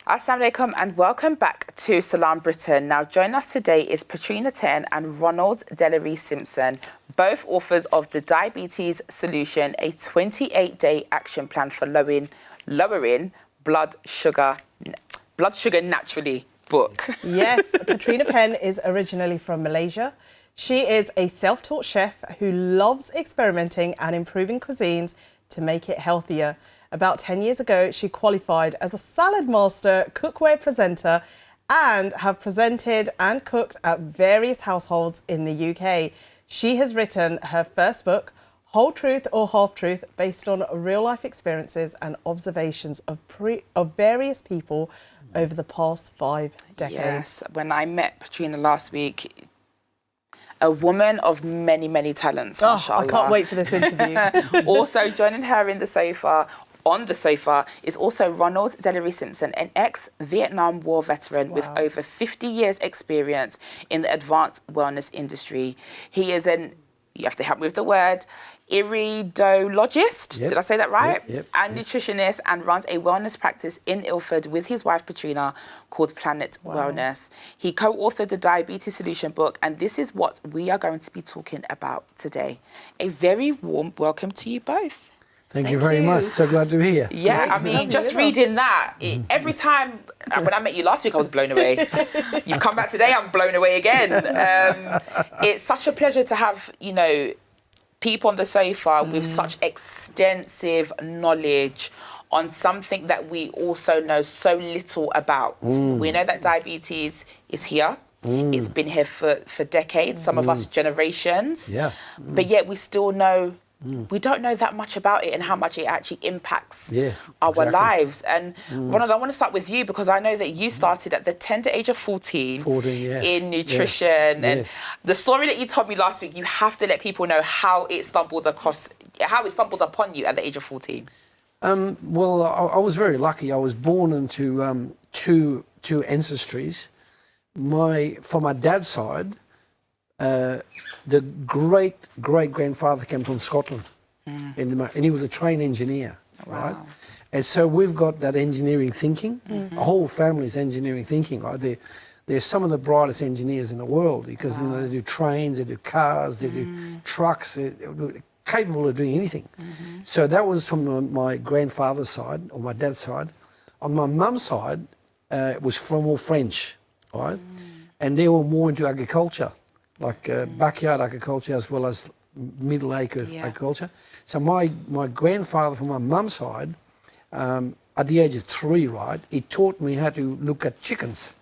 Assalamu alaikum and welcome back to Salam Britain. Now joining us today is Patrina Ten and Ronald Delary-Simpson, both authors of The Diabetes Solution, a 28-day action plan for lowering blood sugar naturally book. Yes, Patrina Pen is originally from Malaysia. She is a self-taught chef who loves experimenting and improving cuisines to make it healthier. About 10 years ago, she qualified as a salad master, cookware presenter, and have presented and cooked at various households in the UK. She has written her first book, Whole Truth or Half Truth, based on real-life experiences and observations of various people over the past 5 decades. Yes, when I met Patrina last week, a woman of many, many talents. Oh, mashallah. I can't wait for this interview. Also joining her on the sofa is also Ronald Delary-Simpson, an ex-Vietnam War veteran with over 50 years experience in the advanced wellness industry. He is you have to help me with the word, Iridologist, Yep. did I say that right? Yep. And nutritionist, and runs a wellness practice in Ilford with his wife Patrina called Planet Wellness. He co-authored the Diabetes Solution book, and this is what we are going to be talking about today. A very warm welcome to you both. Thank you very much. So glad to be here. Yeah, I mean, just reading that, every time, when I met you last week, I was blown away. You've come back today, I'm blown away again. It's such a pleasure to have, people on the sofa with such extensive knowledge on something that we also know so little about. We know that diabetes is here. It's been here for decades, some of us generations. Yeah. But yet we still know we don't know that much about it and how much it actually impacts our lives. And Ronald, I want to start with you because I know that you started at the tender age of 14 in nutrition. And the story that you told me last week, you have to let people know how it stumbled upon you at the age of 14. Well, I was very lucky. I was born into two ancestries. From my dad's side, the great-great-grandfather came from Scotland, and he was a trained engineer, right? And so we've got that engineering thinking. The whole family's engineering thinking, right? They're some of the brightest engineers in the world because they do trains, they do cars, they do trucks, they're capable of doing anything. So that was from my grandfather's side, or my dad's side. On my mum's side, it was from all French, right? And they were more into agriculture, like backyard agriculture as well as middle acre agriculture. So my grandfather from my mum's side, at the age of 3, right, he taught me how to look at chickens.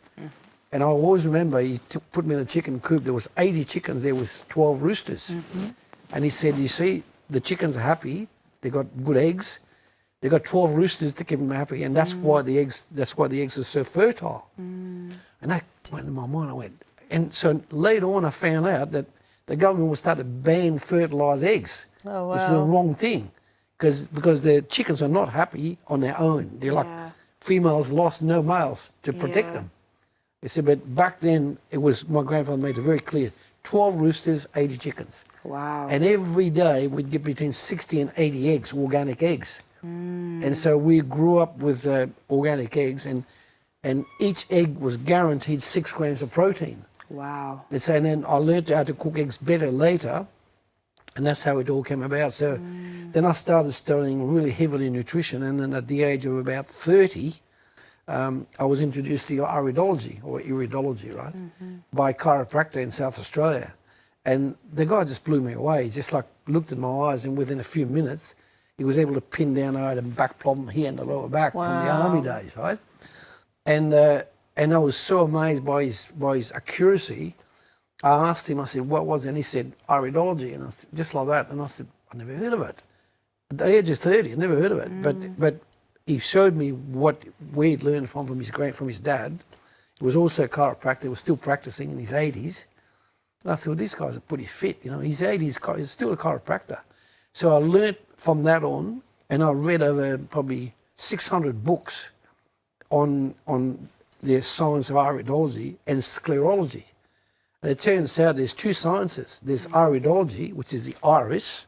And I always remember he put me in a chicken coop. There was 80 chickens, there was 12 roosters. And he said, you see, the chickens are happy, they got good eggs, they got 12 roosters to keep them happy, and that's why the eggs are so fertile. And that went in my mind. And so later on, I found out that the government will start to ban fertilised eggs, which is the wrong thing, because the chickens are not happy on their own. They're like females lost, no males to protect them. You see, but back then, it was my grandfather made it very clear: 12 roosters, 80 chickens. Wow! And every day we'd get between 60 and 80 eggs, organic eggs. And so we grew up with organic eggs, and each egg was guaranteed 6 grams of protein. Wow. And so then I learned how to cook eggs better later, and that's how it all came about. So then I started studying really heavily nutrition, and then at the age of about 30, I was introduced to Iridology, right, by a chiropractor in South Australia. And the guy just blew me away. He just like looked at my eyes, and within a few minutes, he was able to pin down I had a back problem here in the lower back from the army days, right? And I was so amazed by his accuracy. I asked him, I said, what was it? And he said, Iridology. And I said, just like that. And I said, I never heard of it. At the age of 30, I never heard of it. But he showed me where he'd learned from his dad. He was also a chiropractor. He was still practicing in his 80s. And I thought, these guys are pretty fit. His 80s, he's still a chiropractor. So I learnt from that on, and I read over probably 600 books on the science of iridology and sclerology. And it turns out there's 2 sciences. There's iridology, which is the iris,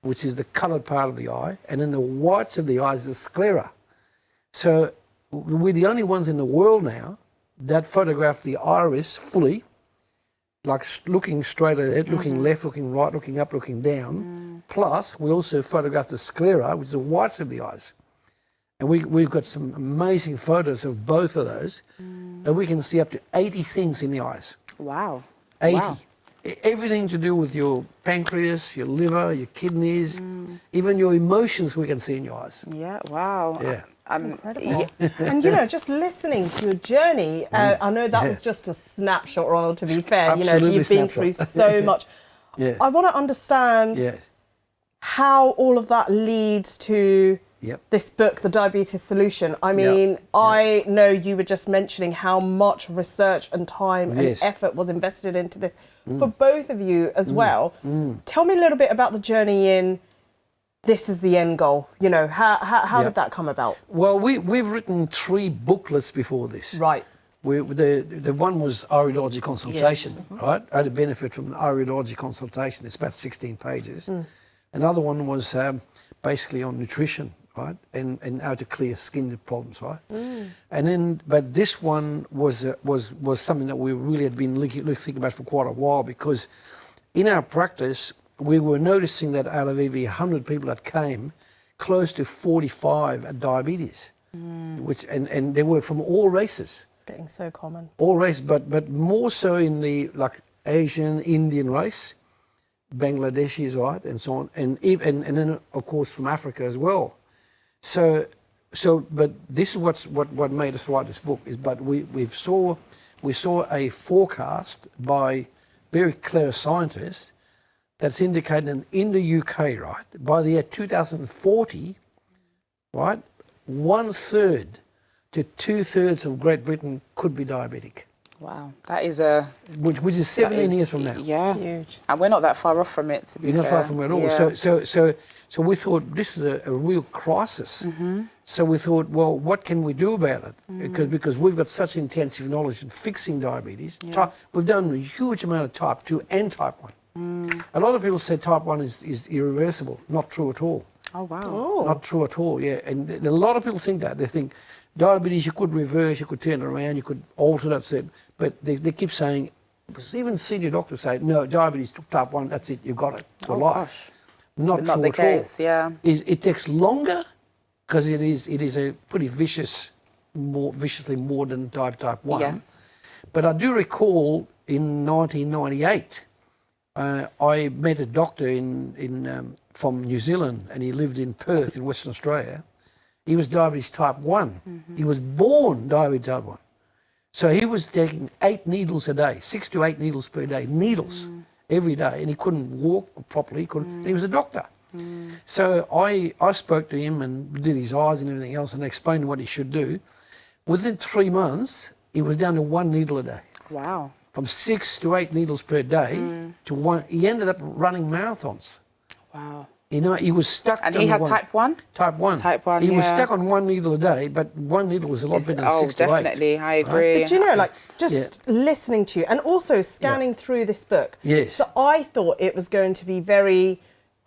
which is the coloured part of the eye, and then the whites of the eye is the sclera. So we're the only ones in the world now that photograph the iris fully, like looking straight ahead, looking left, looking right, looking up, looking down. Plus, we also photograph the sclera, which is the whites of the eyes. And we've got some amazing photos of both of those. And we can see up to 80 things in the eyes. Wow. 80. Wow. Everything to do with your pancreas, your liver, your kidneys, even your emotions we can see in your eyes. Yeah, wow. Yeah. Incredible. And you know, just listening to your journey, I know that was just a snapshot, Ronald, to be fair. Absolutely, you know, you've been through so much. Yeah. I want to understand how all of that leads to this book, The Diabetes Solution. I mean, I know you were just mentioning how much research and time and effort was invested into this for both of you as well. Tell me a little bit about the journey in this is the end goal. You know, how did that come about? Well, we've written 3 booklets before this. Right. The one was Iridology consultation, right? I had a benefit from an Iridology consultation. It's about 16 pages. Another one was basically on nutrition, right? And how to clear skin problems, right? And then, but this one was something that we really had been thinking about for quite a while, because in our practice, we were noticing that out of every 100 people that came, close to 45 had diabetes, and they were from all races. It's getting so common. All races, but more so in the like Asian, Indian race, Bangladeshis, right, and so on, and then of course from Africa as well. So, but this is what made us write this book is, but we saw a forecast by very clever scientists that's indicated in the UK, right, by the year 2040, right, 1/3 to 2/3 of Great Britain could be diabetic. Wow, that is which is 17 years from now. Yeah, huge. And we're not that far off from it. To be You're not fair. far from it at all. Yeah. So we thought this is a real crisis. So we thought, well, what can we do about it? Because we've got such intensive knowledge in fixing diabetes. We've done a huge amount of type 2 and type 1. A lot of people say type 1 is irreversible. Not true at all. Oh, wow. Oh. Not true at all, yeah. And a lot of people think that. They think diabetes, you could reverse, you could turn it around, you could alter that. But they keep saying, even senior doctors say, no, diabetes, type 1, that's it, you've got it for life. Gosh. Not true the at case, all. yeah. It takes longer because it is a pretty viciously more than type 1. Yeah. But I do recall in 1998, I met a doctor from New Zealand, and he lived in Perth in Western Australia. He was diabetes type 1. He was born diabetes type 1. So he was taking 8 needles a day, 6 to 8 needles per day, every day, and he couldn't walk properly. And he was a doctor. So I spoke to him and did his eyes and everything else and explained what he should do. Within 3 months, he was down to 1 needle a day. Wow. From 6 to 8 needles per day to 1. He ended up running marathons. Wow. You know, he was stuck. And he had type 1? Type 1. Type 1, He was stuck on 1 needle a day, but 1 needle was a lot better than 6 to 8. Definitely, I agree. But you know, like, just listening to you and also scanning through this book. Yes. So I thought it was going to be very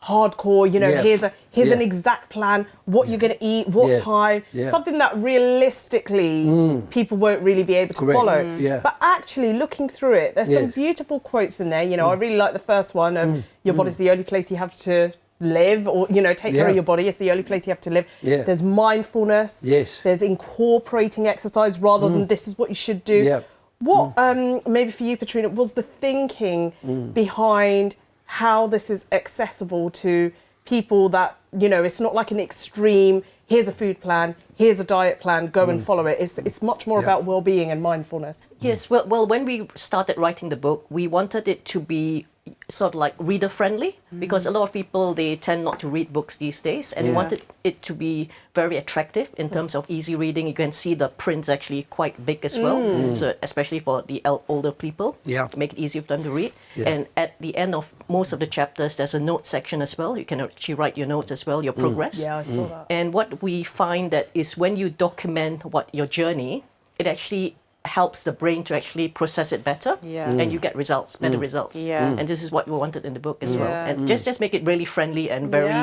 hardcore, you know, here's an exact plan, what you're going to eat, what time, something that realistically people won't really be able to follow. But actually looking through it, there's some beautiful quotes in there. You know, I really like the first one of your body's the only place you have to live, or, you know, take care of your body. It's the only place you have to live. There's mindfulness. There's incorporating exercise rather than this is what you should do. What, maybe for you, Petrina, was the thinking behind how this is accessible to people that, you know, it's not like an extreme, here's a food plan, here's a diet plan, go and follow it. It's much more about well-being and mindfulness. Yes, well, when we started writing the book, we wanted it to be sort of like reader friendly, because a lot of people, they tend not to read books these days, and we wanted it to be very attractive in terms of easy reading. You can see the print's actually quite big as well, so especially for the older people, to make it easier for them to read. And at the end of most of the chapters, there's a note section as well. You can actually write your notes as well, your progress. Yeah, I saw that. And what we find that is when you document your journey, it actually helps the brain to actually process it better, and you get better results. And this is what we wanted in the book as well. And just make it really friendly and very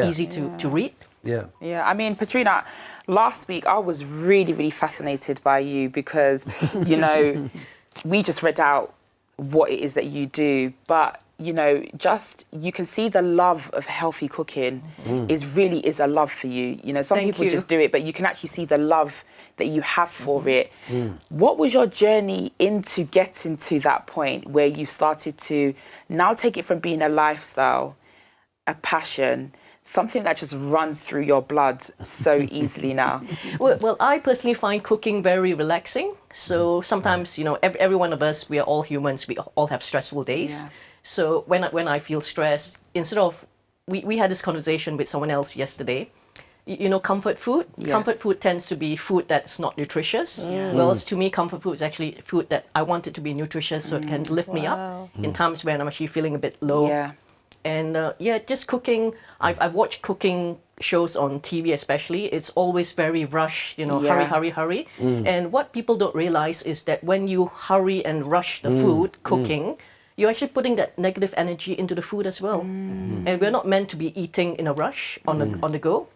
easy to read. Yeah. Yeah, I mean, Patrina, last week I was really, really fascinated by you because, you know, we just read out what it is that you do, but, you know, just you can see the love of healthy cooking is a love for you. You know, some Thank people you. just do it, but you can actually see the love that you have for it. What was your journey into getting to that point where you started to now take it from being a lifestyle, a passion, something that just runs through your blood so easily now? Well, I personally find cooking very relaxing. So sometimes, you know, every one of us, we are all humans. We all have stressful days. Yeah. So when I feel stressed, instead of, we had this conversation with someone else yesterday, you know, comfort food. Yes. Comfort food tends to be food that's not nutritious. Whereas to me, comfort food is actually food that I want it to be nutritious so it can lift me up in times when I'm actually feeling a bit low. Yeah. And just cooking. I've watched cooking shows on TV especially. It's always very rushed, you know, Yeah. hurry. And what people don't realize is that when you hurry and rush the food, cooking, you're actually putting that negative energy into the food as well. And we're not meant to be eating in a rush on the go.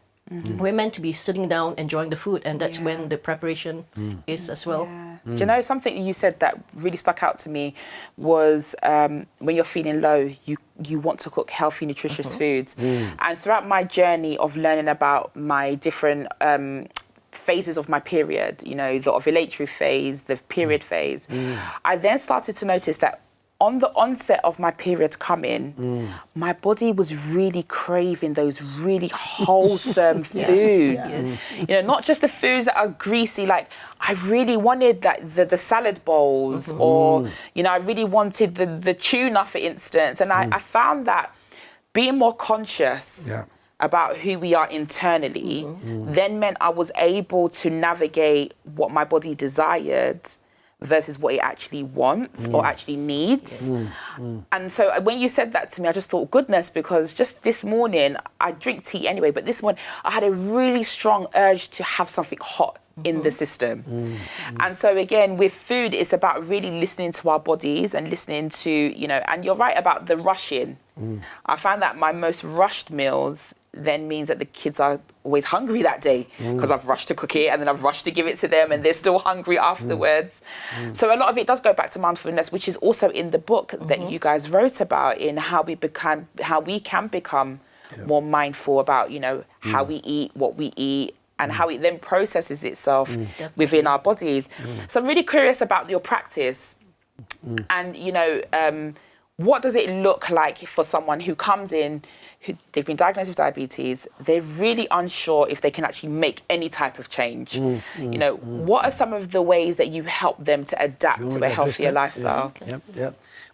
We're meant to be sitting down, enjoying the food, and that's when the preparation is as well. Yeah. Do you know something you said that really stuck out to me was when you're feeling low, you want to cook healthy, nutritious foods. And throughout my journey of learning about my different phases of my period, you know, the ovulatory phase, the period phase, I then started to notice that on the onset of my period coming, my body was really craving those really wholesome foods. You know, not just the foods that are greasy, like I really wanted the salad bowls or, you know, I really wanted the tuna, for instance. And I found that being more conscious about who we are internally then meant I was able to navigate what my body desired versus what it actually wants or actually needs. And so when you said that to me, I just thought, goodness, because just this morning, I drink tea anyway, but this morning I had a really strong urge to have something hot in the system. And so again, with food, it's about really listening to our bodies and listening to, you know, and you're right about the rushing. I find that my most rushed meals then means that the kids are always hungry that day because I've rushed to cook it and then I've rushed to give it to them and they're still hungry afterwards. So a lot of it does go back to mindfulness, which is also in the book that you guys wrote about, in how we can become more mindful about, you know, how we eat, what we eat, and how it then processes itself within our bodies. So I'm really curious about your practice and, you know, what does it look like for someone who comes in, who they've been diagnosed with diabetes, they're really unsure if they can actually make any type of change. You know, what are some of the ways that you help them to adapt to a healthier lifestyle?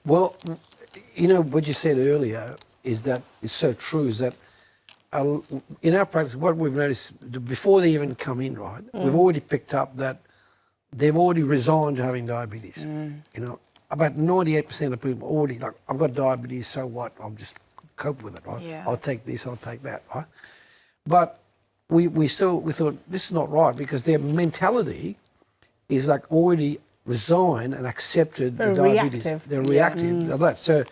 Well, you know, what you said earlier is that it's so true, is that in our practice, what we've noticed, before they even come in, right, we've already picked up that they've already resigned to having diabetes. You know, about 98% of people already, like, I've got diabetes, so what? I'll just cope with it, right? I'll take this, I'll take that, right? But we thought, this is not right, because their mentality is like already resigned and accepted the diabetes. Reactive. They're reactive. They're that. So,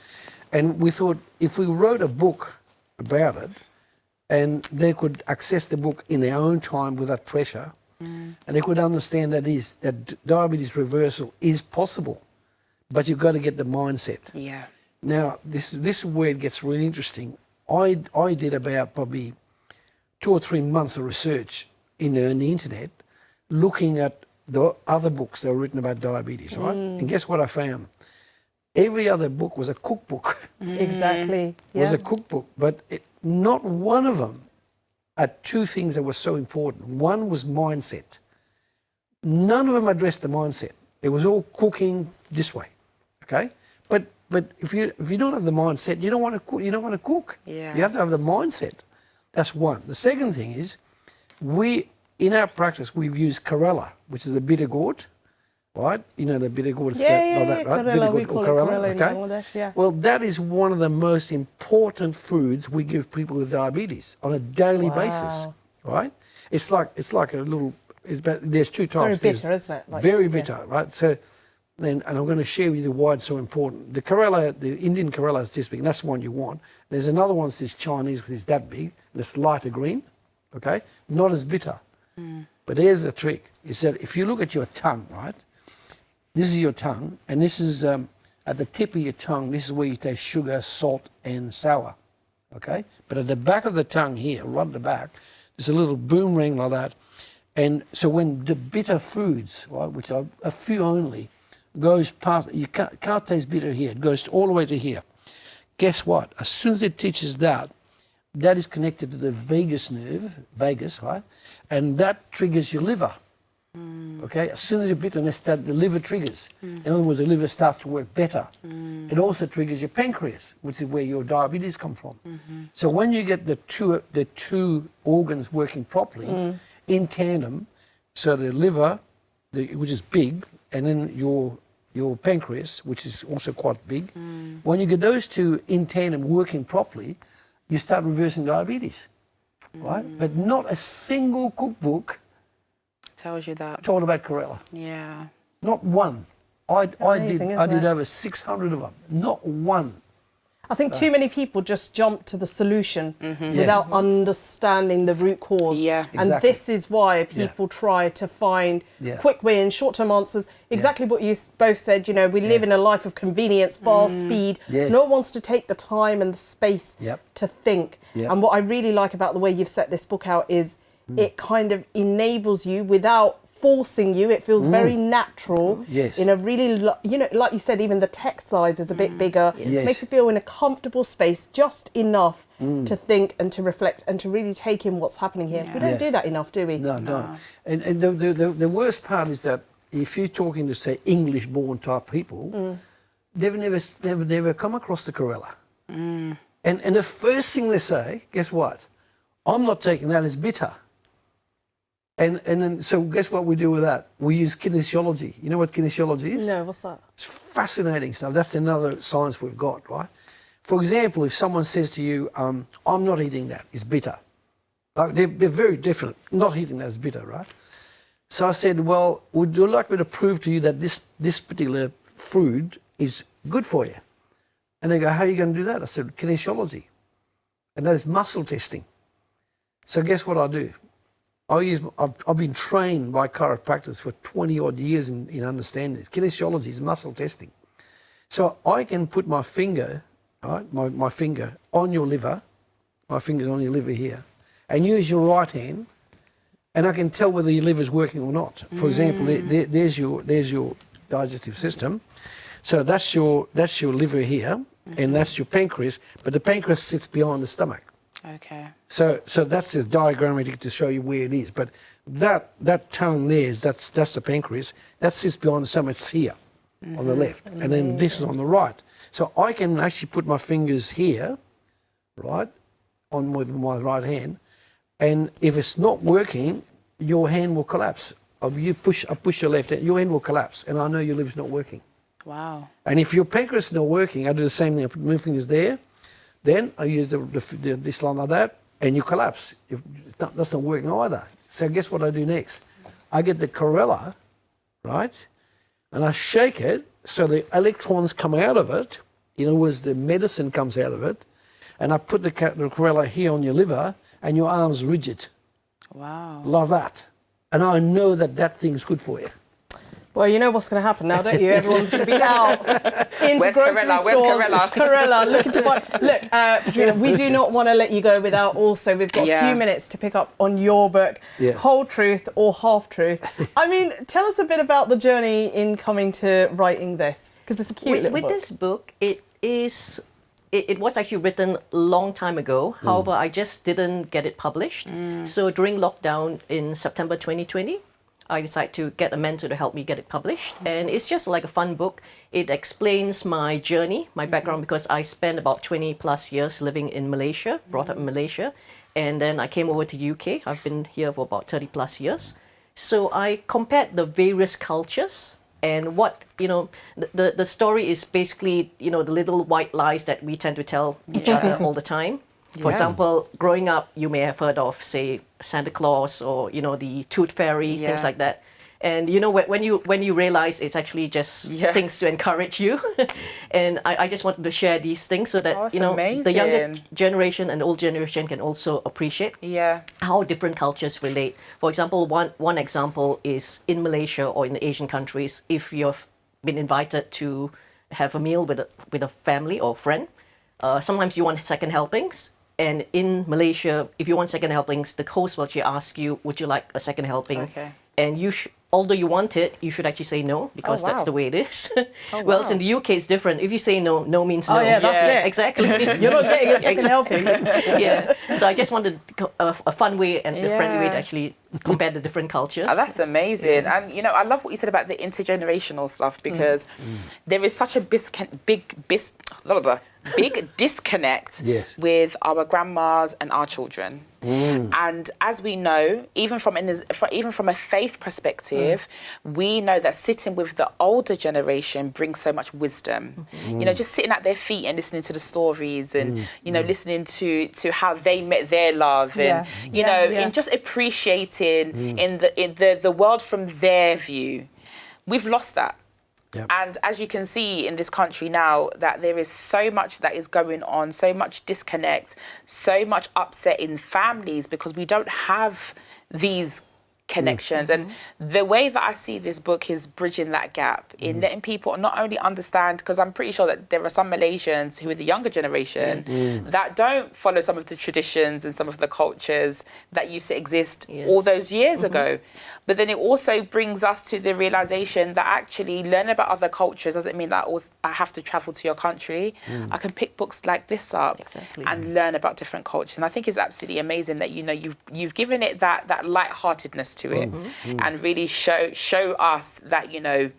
and we thought if we wrote a book about it, and they could access the book in their own time without pressure, and they could understand that diabetes reversal is possible, but you've got to get the mindset. Yeah. Now, this is where it gets really interesting. I did about probably 2 or 3 months of research in the internet, looking at the other books that were written about diabetes, right? And guess what I found? Every other book was a cookbook. Exactly. Was a cookbook, but not one of them had 2 things that were so important. One was mindset. None of them addressed the mindset. It was all cooking this way, okay? But if you don't have the mindset, you don't want to cook. You don't want to cook. Yeah. You have to have the mindset. That's one. The second thing is, in our practice we've used Chlorella, which is a bitter gourd, right? You know the bitter gourd, like that, right? Chlorella, we Bitter call gourd, it Chlorella in okay? Bangladesh, Well, that is one of the most important foods we give people with diabetes on a daily basis, right? It's like a little. There's 2 types. Very bitter, isn't it? Like, very bitter, right? So. And I'm going to share with you why it's so important. The Chlorella, the Indian Chlorella is this big, and that's the one you want. There's another one that's Chinese, which is that big, and it's lighter green, okay? Not as bitter. But here's the trick, is that if you look at your tongue, right? This is your tongue, and this is, at the tip of your tongue, this is where you taste sugar, salt, and sour, okay? But at the back of the tongue here, right at the back, there's a little boomerang like that. And so when the bitter foods, right, which are a few only, goes past, you can't taste bitter here, it goes all the way to here. Guess what? As soon as it teaches that, that is connected to the vagus nerve, vagus, right? And that triggers your liver. Okay, as soon as your bitterness starts, the liver triggers. In other words, the liver starts to work better. It also triggers your pancreas, which is where your diabetes come from. So when you get the two organs working properly in tandem, so the liver, which is big, and then your pancreas, which is also quite big, when you get those two in tandem working properly, you start reversing diabetes, right? But not a single cookbook Tells you that. taught about chlorella. Yeah. Not one. I did isn't it? over 600 of them. Not one. I think too many people just jump to the solution without understanding the root cause. Yeah. And Exactly. this is why people try to find quick wins, short-term answers. Exactly what you both said, you know, we live in a life of convenience, fast speed. Yeah. No one wants to take the time and the space to think. Yep. And what I really like about the way you've set this book out is it kind of enables you without forcing you. It feels very natural. Yes. In a really, you know, like you said, even the text size is a bit bigger. Yes. Makes you feel in a comfortable space, just enough to think and to reflect and to really take in what's happening here. We don't do that enough, do we? No, no. And the worst part is that if you're talking to, say, English-born type people, they've never come across the chlorella. And the first thing they say, guess what? I'm not taking that as bitter. And then, so guess what we do with that? We use kinesiology. You know what kinesiology is? No, what's that? It's fascinating stuff. That's another science we've got, right? For example, if someone says to you, I'm not eating that, it's bitter. Like they're very different. Not eating that is bitter, right? So I said, well, would you like me to prove to you that this particular food is good for you? And they go, how are you going to do that? I said, kinesiology. And that is muscle testing. So guess what I do? I've been trained by chiropractors for 20 odd years in understanding this. Kinesiology is muscle testing. So I can put my finger, right, my finger on your liver, my finger's on your liver here, and use your right hand, and I can tell whether your liver's working or not. For example, there's your digestive system. So that's your liver here, and that's your pancreas, but the pancreas sits behind the stomach. Okay. So that's just diagrammatic to show you where it is. But that tongue there that's the pancreas. That sits behind the stomach. It's here on the left, and then this is on the right. So I can actually put my fingers here, right, on with my right hand, and if it's not working, your hand will collapse. I push your left hand, your hand will collapse, and I know your liver's not working. Wow. And if your pancreas is not working, I do the same thing. I put my fingers there. Then I use this line like that, and you collapse. That's not working either. So guess what I do next? I get the chlorella, right, and I shake it so the electrons come out of it. In other words, the medicine comes out of it, and I put the chlorella here on your liver, and your arm's rigid. Wow. Like that. And I know that thing's good for you. Well, you know what's going to happen now, don't you? Everyone's going to be out into Where's grocery Chlorella? stores. Where's Chlorella? Chlorella, looking to buy. Look, Patrina, we do not want to let you go without also, we've got a few minutes to pick up on your book, Whole Truth or Half Truth. I mean, tell us a bit about the journey in coming to writing this, because it's a cute little with book. this book, it was actually written a long time ago. However, I just didn't get it published. So during lockdown in September 2020, I decided to get a mentor to help me get it published. And it's just like a fun book. It explains my journey, my background, because I spent about 20 plus years living in Malaysia, brought up in Malaysia. And then I came over to UK. I've been here for about 30 plus years. So I compared the various cultures and what, the story is basically, the little white lies that we tend to tell each other all the time. For example, growing up, you may have heard of, say, Santa Claus or, the Tooth Fairy, things like that. And you know, when you realize it's actually just things to encourage you, and I just wanted to share these things so that you know the younger generation and old generation can also appreciate how different cultures relate. For example, one example is in Malaysia or in the Asian countries, if you've been invited to have a meal with a family or friend, sometimes you want second helpings. And in Malaysia, if you want second helpings, the host will actually ask you, would you like a second helping? Okay. And although you want it, you should actually say no, because that's the way it is. Whereas in the UK, it's different. If you say no, no means no. Oh, yeah, that's it. Exactly. You're not getting a second helping. Yeah. So I just wanted a fun way and a friendly way to actually compare the different cultures. Oh, that's amazing. And, you know, I love what you said about the intergenerational stuff, because there is such a big disconnect with our grandmas and our children. And as we know, even from a faith perspective, we know that sitting with the older generation brings so much wisdom. You know, just sitting at their feet and listening to the stories, and you know, listening to how they met their love, and you know, and just appreciating in the world from their view. We've lost that. Yep. And as you can see in this country now, that there is so much that is going on, so much disconnect, so much upset in families because we don't have these connections. And the way that I see this book is bridging that gap in letting people not only understand, because I'm pretty sure that there are some Malaysians who are the younger generation that don't follow some of the traditions and some of the cultures that used to exist all those years ago. But then it also brings us to the realization that actually learning about other cultures doesn't mean that I have to travel to your country. I can pick books like this up and learn about different cultures. And I think it's absolutely amazing that, you know, you've given it that lightheartedness to it, and really show us that, you know,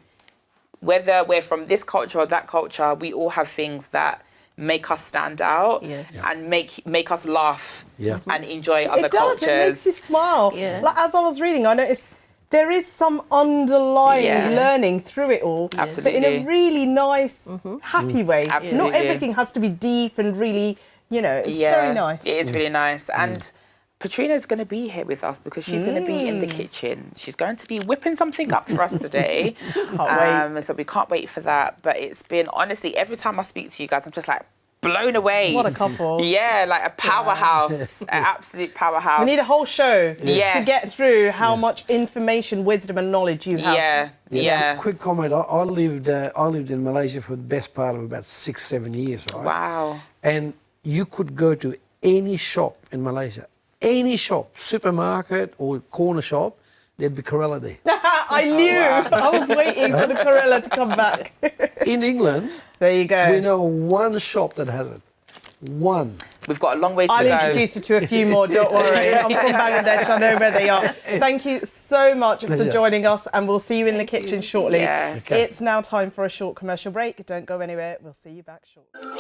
whether we're from this culture or that culture, we all have things that make us stand out and make us laugh and enjoy other cultures. It makes you smile. Like, as I was reading, I noticed there is some underlying learning through it all, but in a really nice, happy way. Not everything has to be deep and really, you know, it's very nice. It is really nice. And Patrina's going to be here with us because she's going to be in the kitchen. She's going to be whipping something up for us today. Can't wait. So we can't wait for that. But it's been, honestly, every time I speak to you guys, I'm just like blown away. What a couple. Yeah, like a powerhouse, an absolute powerhouse. We need a whole show to get through how much information, wisdom and knowledge you have. Quick comment. I lived in Malaysia for the best part of about 6-7 years, right? Wow. And you could go to any shop in Malaysia, any shop, supermarket or corner shop, there'd be Corella there. I knew. I was waiting for the Corella to come back. In England, there you go. We know one shop that has it. One. We've got a long way to go. I'll introduce you to a few more, don't worry. I'm from Bangladesh, I know where they are. Thank you so much for joining us, and we'll see you in the kitchen shortly. Yes. It's now time for a short commercial break. Don't go anywhere. We'll see you back shortly.